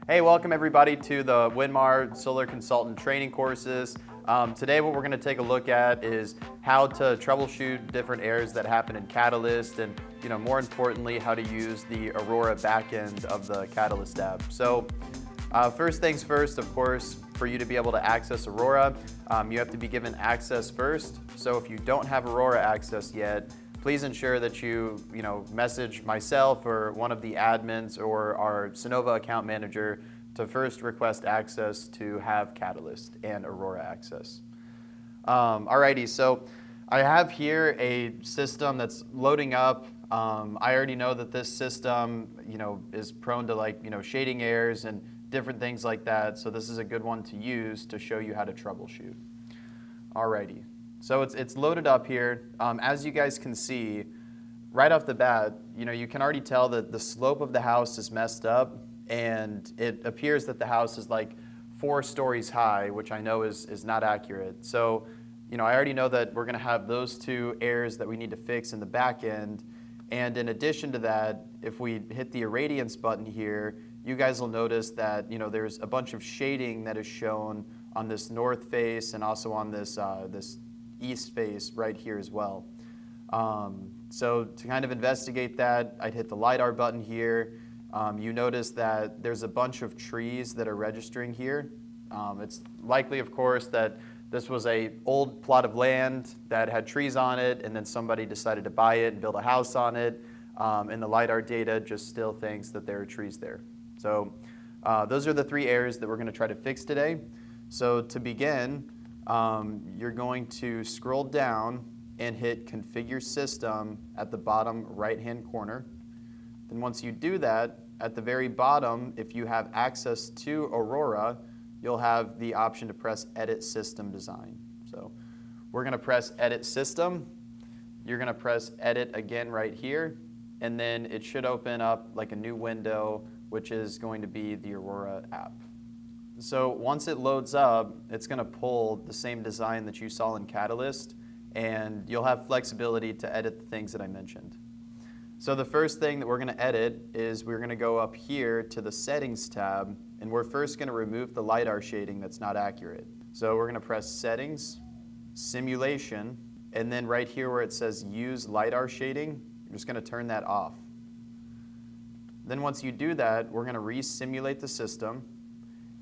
Hey, welcome everybody to the Winmar Solar Consultant Training Courses. Today what we're going to take a look at is how to troubleshoot different errors that happen in Catalyst and, more importantly, how to use the Aurora backend of the Catalyst app. So first things first, of course, for you to be able to access Aurora, you have to be given access first. So if you don't have Aurora access yet, please ensure that you message myself or one of the admins or our Sunnova account manager to first request access to have Catalyst and Aurora access. Alrighty, so I have here a system that's loading up. I already know that this system, is prone to shading errors and different things like that. So this is a good one to use to show you how to troubleshoot. Alrighty. So it's loaded up here. As you guys can see, right off the bat, you can already tell that the slope of the house is messed up, and it appears that the house is like 4 stories high, which I know is not accurate. So, I already know that we're going to have those 2 errors that we need to fix in the back end. And in addition to that, if we hit the irradiance button here, you guys will notice that there's a bunch of shading that is shown on this north face and also on this this east face right here as well. So to kind of investigate that, I'd hit the LiDAR button here. You notice that there's a bunch of trees that are registering here. It's likely, of course, that this was an old plot of land that had trees on it, and then somebody decided to buy it and build a house on it, and the LiDAR data just still thinks that there are trees there. So those are the 3 errors that we're going to try to fix today. So to begin, you're going to scroll down and hit Configure System at the bottom right-hand corner. Then once you do that, at the very bottom, if you have access to Aurora, you'll have the option to press Edit System Design. So we're going to press Edit System. You're going to press Edit again right here, and then it should open up like a new window, which is going to be the Aurora app. So once it loads up, it's going to pull the same design that you saw in Catalyst, and you'll have flexibility to edit the things that I mentioned. So the first thing that we're going to edit is we're going to go up here to the Settings tab, and we're first going to remove the LiDAR shading that's not accurate. So we're going to press Settings, Simulation, and then right here where it says Use LiDAR Shading, you're just going to turn that off. Then once you do that, we're going to re-simulate the system.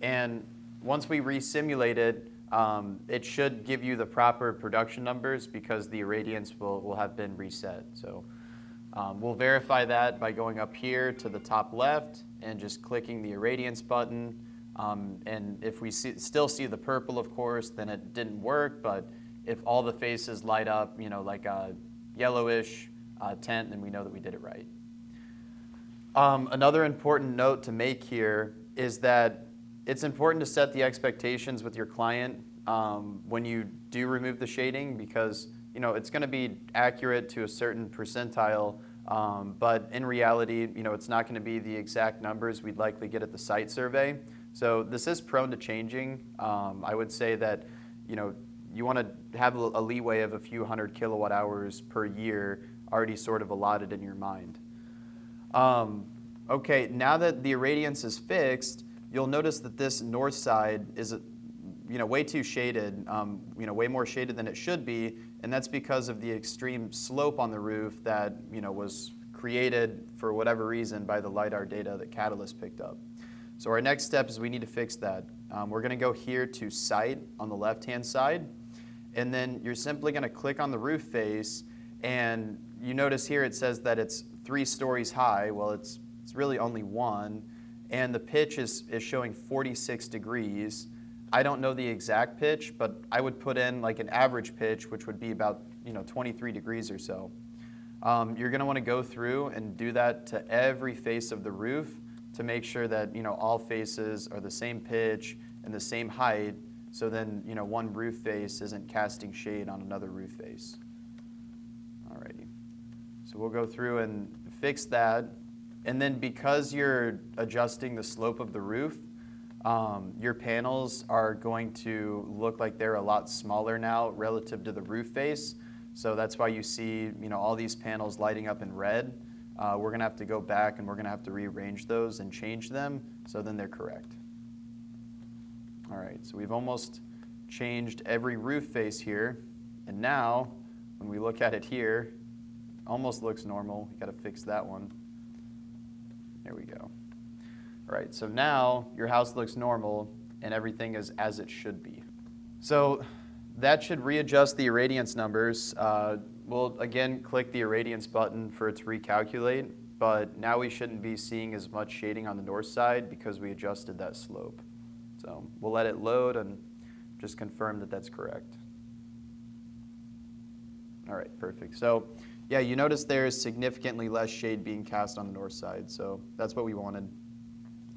And once we re-simulate it, it should give you the proper production numbers because the irradiance will have been reset. So we'll verify that by going up here to the top left and just clicking the irradiance button. And if we still see the purple, of course, then it didn't work. But if all the faces light up, like a yellowish tint, then we know that we did it right. Another important note to make here is that it's important to set the expectations with your client when you do remove the shading because it's going to be accurate to a certain percentile, but in reality, it's not going to be the exact numbers we'd likely get at the site survey. So this is prone to changing. I would say that you want to have a leeway of a few hundred kilowatt hours per year already sort of allotted in your mind. Okay, now that the irradiance is fixed, you'll notice that this north side is way too shaded, way more shaded than it should be, and that's because of the extreme slope on the roof that was created for whatever reason by the LiDAR data that Catalyst picked up. So our next step is we need to fix that. We're going to go here to Site on the left-hand side, and then you're simply going to click on the roof face, and you notice here it says that it's 3 stories high. Well, it's really only 1. And the pitch is showing 46 degrees. I don't know the exact pitch, but I would put in like an average pitch, which would be about 23 degrees or so. You're going to want to go through and do that to every face of the roof to make sure that all faces are the same pitch and the same height. So then one roof face isn't casting shade on another roof face. Alrighty. So we'll go through and fix that. And then because you're adjusting the slope of the roof, your panels are going to look like they're a lot smaller now relative to the roof face. So that's why you see all these panels lighting up in red. we're going to have to go back and we're going to have to rearrange those and change them so then they're correct. All right, so we've almost changed every roof face here. And now, when we look at it here, almost looks normal. We got to fix that one. There we go. All right, so now your house looks normal and everything is as it should be. So that should readjust the irradiance numbers. We'll again click the irradiance button for it to recalculate, but now we shouldn't be seeing as much shading on the north side because we adjusted that slope. So we'll let it load and just confirm that that's correct. All right, perfect. So yeah, you notice there is significantly less shade being cast on the north side, so that's what we wanted.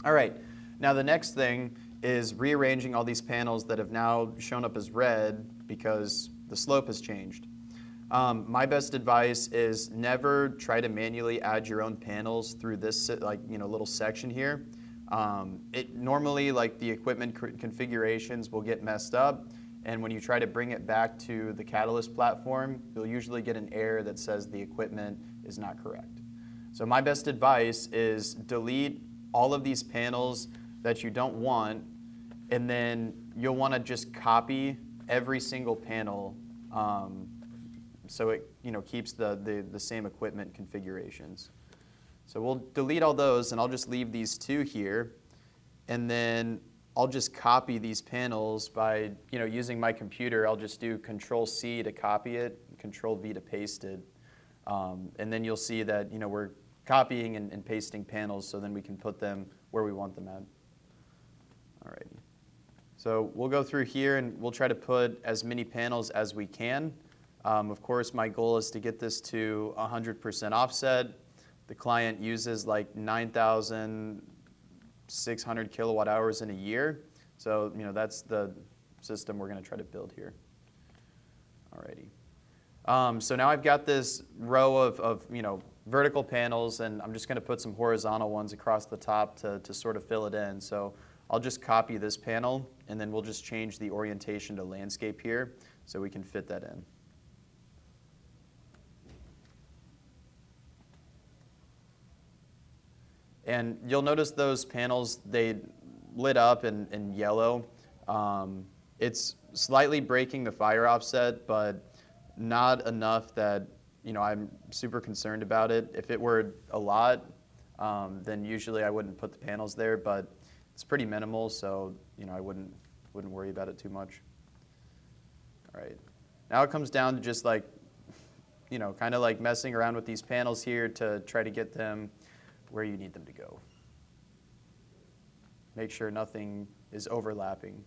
All right, now the next thing is rearranging all these panels that have now shown up as red because the slope has changed. My best advice is never try to manually add your own panels through this little section here. Normally the equipment configurations will get messed up, and when you try to bring it back to the Catalyst platform, you'll usually get an error that says the equipment is not correct. So my best advice is delete all of these panels that you don't want, and then you'll want to just copy every single panel so it keeps the same equipment configurations. So we'll delete all those, and I'll just leave these two here, and then I'll just copy these panels by using my computer. I'll just do Control-C to copy it, Control-V to paste it, and then you'll see that we're copying and pasting panels, so then we can put them where we want them at. All right. So we'll go through here and we'll try to put as many panels as we can. Of course, my goal is to get this to 100% offset. The client uses like 9,600 kilowatt hours in a year. So that's the system we're going to try to build here. Alrighty. So now I've got this row of vertical panels, and I'm just going to put some horizontal ones across the top to sort of fill it in. So I'll just copy this panel, and then we'll just change the orientation to landscape here so we can fit that in. And you'll notice those panels, they lit up in yellow. It's slightly breaking the fire offset, but not enough that I'm super concerned about it. If it were a lot, then usually I wouldn't put the panels there, but it's pretty minimal, so I wouldn't worry about it too much. All right. Now it comes down to just kind of like messing around with these panels here to try to get them where you need them to go. Make sure nothing is overlapping.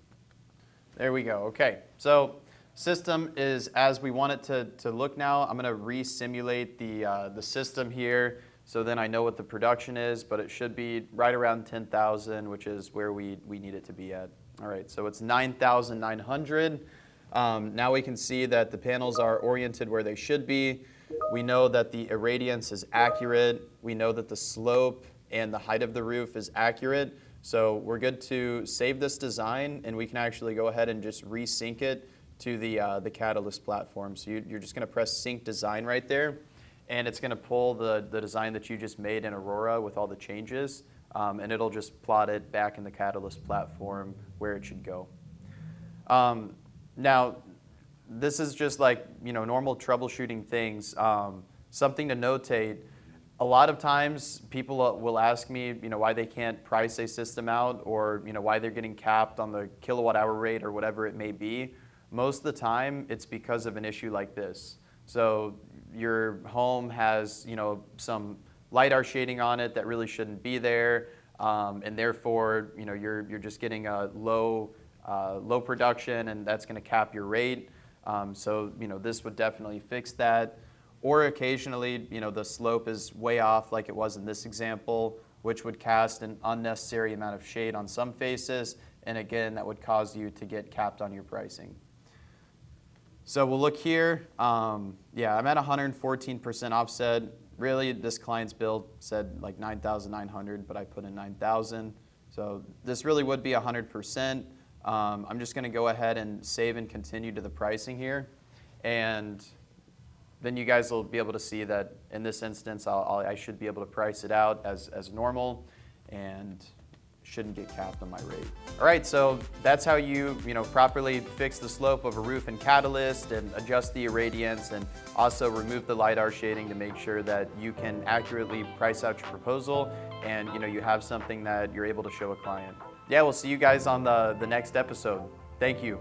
There we go. Okay, so system is as we want it to look now. I'm going to re-simulate the system here, so then I know what the production is, but it should be right around 10,000, which is where we need it to be at. All right, so it's 9,900. Now we can see that the panels are oriented where they should be. We know that the irradiance is accurate. We know that the slope and the height of the roof is accurate. So we're good to save this design, and we can actually go ahead and just resync it to the Catalyst platform. So you're just going to press Sync Design right there, and it's going to pull the design that you just made in Aurora with all the changes, and it'll just plot it back in the Catalyst platform where it should go. Now, this is just normal troubleshooting things. Something to notate, a lot of times people will ask me, why they can't price a system out, or why they're getting capped on the kilowatt hour rate or whatever it may be. Most of the time, it's because of an issue like this. So your home has some LiDAR shading on it that really shouldn't be there, and therefore you're just getting a low production, and that's going to cap your rate. So this would definitely fix that. Or occasionally, the slope is way off like it was in this example, which would cast an unnecessary amount of shade on some faces, and again, that would cause you to get capped on your pricing. So we'll look here. Yeah, I'm at 114% offset. Really, this client's bill said like 9,900, but I put in 9,000. So this really would be 100%. I'm just going to go ahead and save and continue to the pricing here. And then you guys will be able to see that in this instance, I should be able to price it out as normal and shouldn't get capped on my rate. All right, so that's how you properly fix the slope of a roof in Catalyst and adjust the irradiance and also remove the LiDAR shading to make sure that you can accurately price out your proposal and you have something that you're able to show a client. Yeah, we'll see you guys on the next episode. Thank you.